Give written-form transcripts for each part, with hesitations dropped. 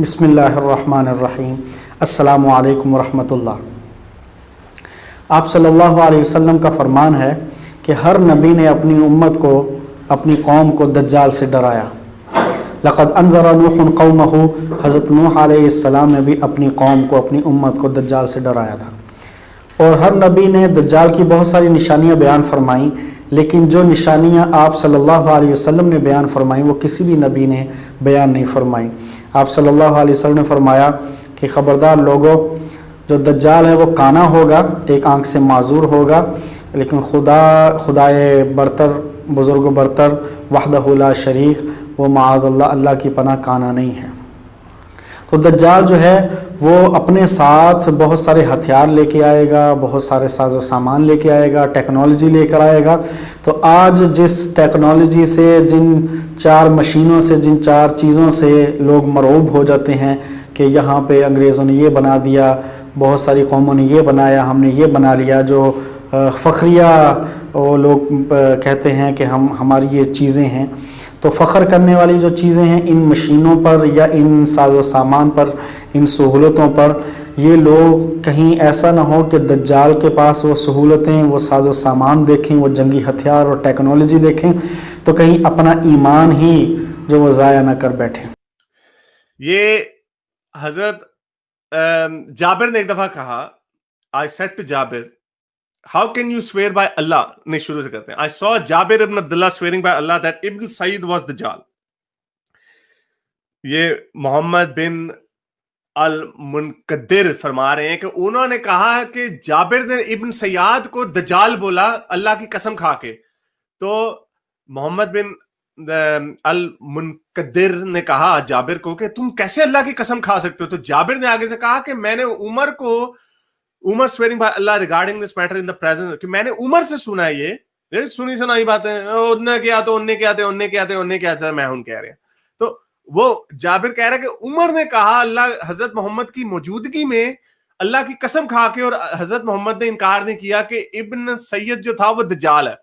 بسم اللہ الرحمن الرحیم۔ السلام علیکم ورحمۃ اللہ۔ آپ صلی اللہ علیہ وسلم کا فرمان ہے کہ ہر نبی نے اپنی امت کو، اپنی قوم کو دجال سے ڈرایا۔ لقد انذر نوح قومہ، حضرت نوح علیہ السلام نے بھی اپنی قوم کو، اپنی امت کو دجال سے ڈرایا تھا۔ اور ہر نبی نے دجال کی بہت ساری نشانیاں بیان فرمائیں، لیکن جو نشانیاں آپ صلی اللہ علیہ وسلم نے بیان فرمائیں وہ کسی بھی نبی نے بیان نہیں فرمائیں۔ آپ صلی اللہ علیہ وسلم نے فرمایا کہ خبردار لوگو، جو دجال ہے وہ کانا ہوگا، ایک آنکھ سے معذور ہوگا، لیکن خدائے برتر، بزرگ و برتر، وحدہ لا شریک، وہ معاذ اللہ، اللہ کی پناہ کانا نہیں ہے۔ تو دجال جو ہے وہ اپنے ساتھ بہت سارے ہتھیار لے کے آئے گا، بہت سارے ساز و سامان لے کے آئے گا، ٹیکنالوجی لے کر آئے گا۔ تو آج جس ٹیکنالوجی سے، جن 4 مشینوں سے، جن 4 چیزوں سے لوگ مرعوب ہو جاتے ہیں کہ یہاں پہ انگریزوں نے یہ بنا دیا، بہت ساری قوموں نے یہ بنایا، ہم نے یہ بنا لیا، جو فخریہ وہ لوگ کہتے ہیں کہ ہماری یہ چیزیں ہیں، تو فخر کرنے والی جو چیزیں ہیں ان مشینوں پر یا ان ساز و سامان پر، ان سہولتوں پر، یہ لوگ کہیں ایسا نہ ہو کہ دجال کے پاس وہ سہولتیں، وہ ساز و سامان دیکھیں، وہ جنگی ہتھیار اور ٹیکنالوجی دیکھیں تو کہیں اپنا ایمان ہی جو وہ ضائع نہ کر بیٹھیں۔ یہ حضرت جابر نے ایک دفعہ کہا، I said to Jabir, how can you swear by Allah؟ نہیں، شروع سے کرتے ہیں۔ I saw Jabir ibn Abdullah swearing by Allah that Ibn Sayyid was Dajjal۔ یہ محمد بن المنقدر فرما رہے ہیں کہ انہوں نے کہا کہ جابر نے ابن سیاد کو دجال بولا اللہ کی قسم کھا کے۔ تو محمد بن المنقدر نے کہا جابر کو کہ تم کیسے اللہ کی قسم کھا سکتے ہو؟ تو جابر نے آگے سے کہا کہ میں نے عمر swearing by Allah regarding this matter in the present، کہ میں نے عمر سے سنا ہے، یہ سنی سنائی باتیں، انہیں کیا تو انہیں کیا تھے، انہیں کیا تھے، انہیں کیا تھا، میں ہوں کہہ رہے ہیں۔ تو وہ جابر کہہ رہا ہے کہ عمر نے کہا اللہ حضرت محمد کی موجودگی میں اللہ کی قسم کھا کے، اور حضرت محمد نے انکار نہیں کیا کہ ابن سید جو تھا وہ دجال ہے۔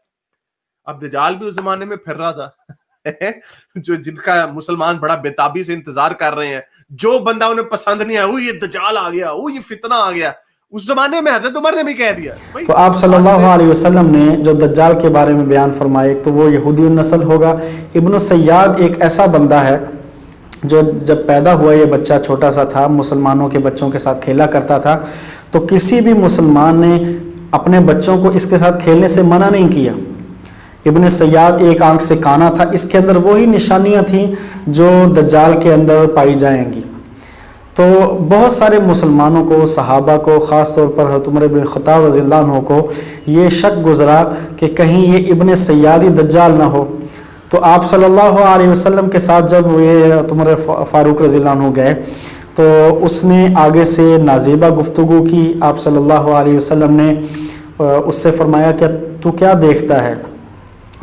اب دجال بھی اس زمانے میں پھر رہا تھا جن کا مسلمان بڑا بےتابی سے انتظار کر رہے ہیں، جو بندہ انہیں پسند نہیں آیا، وہ یہ دجال آ گیا، وہ یہ فتنہ آ گیا، اس زمانے میں حضرت عمر نے بھی کہہ دیا۔ تو آپ صلی اللہ علیہ وسلم نے جو دجال کے بارے میں بیان فرمائے تو وہ یہودی النسل ہوگا۔ ابن سیاد ایک ایسا بندہ ہے جو جب پیدا ہوا، یہ بچہ چھوٹا سا تھا، مسلمانوں کے بچوں کے ساتھ کھیلا کرتا تھا، تو کسی بھی مسلمان نے اپنے بچوں کو اس کے ساتھ کھیلنے سے منع نہیں کیا۔ ابن سیاد ایک آنکھ سے کانا تھا، اس کے اندر وہی نشانیاں تھیں جو دجال کے اندر پائی جائیں گی۔ تو بہت سارے مسلمانوں کو، صحابہ کو، خاص طور پر حضرت عمر بن خطاب رضی اللہ عنہ کو یہ شک گزرا کہ کہیں یہ ابن سیادی دجال نہ ہو۔ تو آپ صلی اللہ علیہ وسلم کے ساتھ جب یہ عمر فاروق رضی اللہ عنہ گئے تو اس نے آگے سے نازیبہ گفتگو کی۔ آپ صلی اللہ علیہ وسلم نے اس سے فرمایا کہ تو کیا دیکھتا ہے،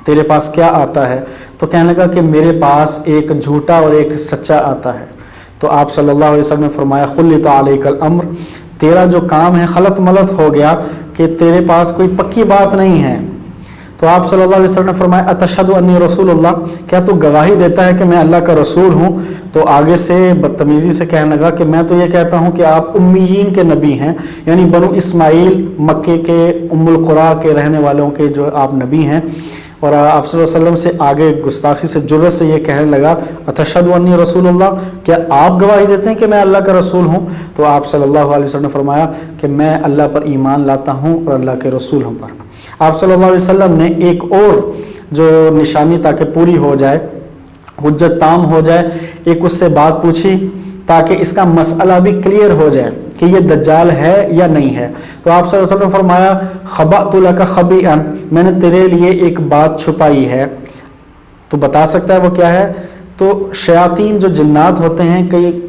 تیرے پاس کیا آتا ہے؟ تو کہنے لگا کہ میرے پاس ایک جھوٹا اور ایک سچا آتا ہے۔ تو آپ صلی اللہ علیہ وسلم نے فرمایا خلط علیک الامر، تیرا جو کام ہے خلط ملط ہو گیا کہ تیرے پاس کوئی پکی بات نہیں ہے۔ تو آپ صلی اللہ علیہ وسلم نے فرمایا اتشہد انی رسول اللہ، کیا تو گواہی دیتا ہے کہ میں اللہ کا رسول ہوں؟ تو آگے سے بدتمیزی سے کہنے لگا کہ میں تو یہ کہتا ہوں کہ آپ امیین کے نبی ہیں، یعنی بنو اسماعیل، مکے کے ام القریٰ کے رہنے والوں کے جو آپ نبی ہیں۔ اور آپ صلی اللہ علیہ وسلم سے آگے گستاخی سے، جرت سے یہ کہنے لگا اتشہد انی رسول اللہ، کیا آپ گواہی دیتے ہیں کہ میں اللہ کا رسول ہوں؟ تو آپ صلی اللہ علیہ وسلم نے فرمایا کہ میں اللہ پر ایمان لاتا ہوں اور اللہ کے رسول ہوں پر۔ آپ صلی اللہ علیہ وسلم نے ایک اور جو نشانی تاکہ پوری ہو جائے، حجت تام ہو جائے، ایک اس سے بات پوچھی تاکہ اس کا مسئلہ بھی کلیئر ہو جائے کہ یہ دجال ہے یا نہیں ہے۔ تو آپ صلی اللہ علیہ وسلم نے فرمایا خبأت لک خبیئا، میں نے تیرے لیے ایک بات چھپائی ہے، تو بتا سکتا ہے وہ کیا ہے؟ تو شیاطین جو جنات ہوتے ہیں،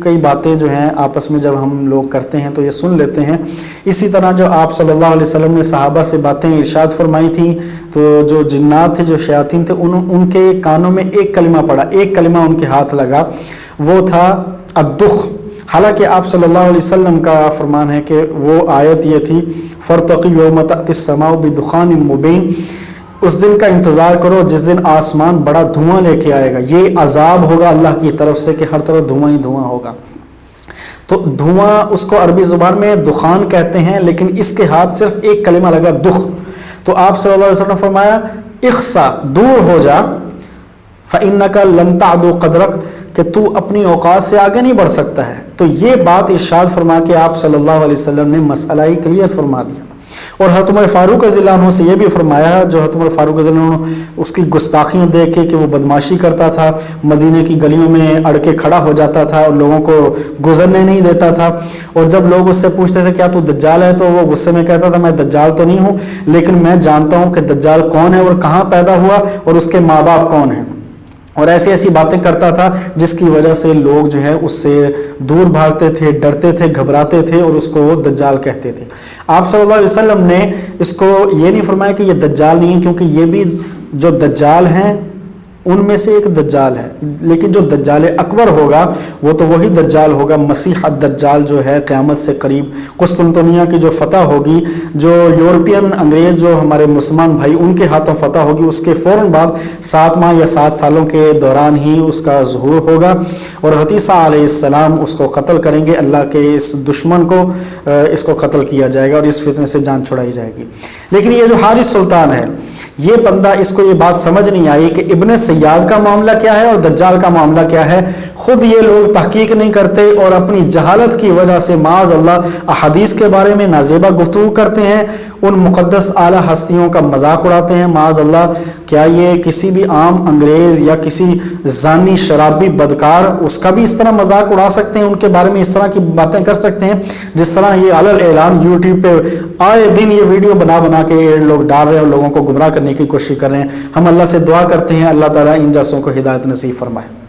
کئی باتیں جو ہیں آپس میں جب ہم لوگ کرتے ہیں تو یہ سن لیتے ہیں۔ اسی طرح جو آپ صلی اللہ علیہ وسلم نے صحابہ سے باتیں ارشاد فرمائی تھیں، تو جو جنات تھے، جو شیاطین تھے، ان کے کانوں میں ایک کلمہ پڑا، ایک کلمہ ان کے ہاتھ لگا، وہ تھا الدخ۔ حالانکہ آپ صلی اللہ علیہ وسلم کا فرمان ہے کہ وہ آیت یہ تھی فَارْتَقِبْ يَوْمَ تَأْتِي السَّمَاءُ بِدُخَانٍ مُبِينٍ، اس دن کا انتظار کرو جس دن آسمان بڑا دھواں لے کے آئے گا۔ یہ عذاب ہوگا اللہ کی طرف سے کہ ہر طرف دھواں ہی دھواں ہوگا۔ تو دھواں اس کو عربی زبان میں دخان کہتے ہیں، لیکن اس کے ہاتھ صرف ایک کلمہ لگا دخ، تو آپ صلی اللہ علیہ وسلم نے فرمایا اخسا، دور ہو جا، فَإِنَّكَ لَن تَعْدُوا قَدْرَكَ، کہ تو اپنی اوقات سے آگے نہیں بڑھ سکتا ہے۔ تو یہ بات ارشاد فرما کے آپ صلی اللہ علیہ وسلم نے مسئلہ ہی کلیئر فرما دیا۔ اور حضرت عمر فاروق رضی اللہ عنہ سے یہ بھی فرمایا، جو حضرت عمر فاروق رضی اللہ عنہ اس کی گستاخیاں دیکھ کے کہ وہ بدماشی کرتا تھا، مدینے کی گلیوں میں اڑ کے کھڑا ہو جاتا تھا اور لوگوں کو گزرنے نہیں دیتا تھا، اور جب لوگ اس سے پوچھتے تھے کیا تو دجال ہے، تو وہ غصے میں کہتا تھا میں دجال تو نہیں ہوں، لیکن میں جانتا ہوں کہ دجال کون ہے اور کہاں پیدا ہوا اور اس کے ماں باپ کون ہیں، اور ایسی ایسی باتیں کرتا تھا جس کی وجہ سے لوگ جو ہے اس سے دور بھاگتے تھے، ڈرتے تھے، گھبراتے تھے اور اس کو دجال کہتے تھے۔ آپ صلی اللہ علیہ وسلم نے اس کو یہ نہیں فرمایا کہ یہ دجال نہیں ہے، کیونکہ یہ بھی جو دجال ہیں ان میں سے ایک دجال ہے، لیکن جو دجال اکبر ہوگا وہ تو وہی دجال ہوگا، مسیح الدجال جو ہے قیامت سے قریب قسطنطنیہ کی جو فتح ہوگی، جو یورپین انگریز جو ہمارے مسلمان بھائی ان کے ہاتھوں فتح ہوگی، اس کے فوراً بعد 7 ماہ یا 7 سالوں کے دوران ہی اس کا ظہور ہوگا، اور حضرت عیسیٰ علیہ السلام اس کو قتل کریں گے، اللہ کے اس دشمن کو اس کو قتل کیا جائے گا اور اس فتنے سے جان چھڑائی جائے گی۔ لیکن یہ جو حارث سلطان ہے، یہ بندہ، اس کو یہ بات سمجھ نہیں آئی کہ ابن سیاد کا معاملہ کیا ہے اور دجال کا معاملہ کیا ہے۔ خود یہ لوگ تحقیق نہیں کرتے اور اپنی جہالت کی وجہ سے معاذ اللہ احادیث کے بارے میں نازیبہ گفتگو کرتے ہیں، ان مقدس اعلیٰ ہستیوں کا مذاق اڑاتے ہیں معاذ اللہ۔ کیا یہ کسی بھی عام انگریز یا کسی زانی شرابی بدکار اس کا بھی اس طرح مذاق اڑا سکتے ہیں، ان کے بارے میں اس طرح کی باتیں کر سکتے ہیں جس طرح یہ علل اعلان یوٹیوب پہ آئے دن یہ ویڈیو بنا بنا کے لوگ ڈال رہے ہیں اور لوگوں کو گمراہ کرنے کی کوشش کر رہے ہیں۔ ہم اللہ سے دعا کرتے ہیں اللہ تعالیٰ ان جیسوں کو ہدایت نصیب فرمائے۔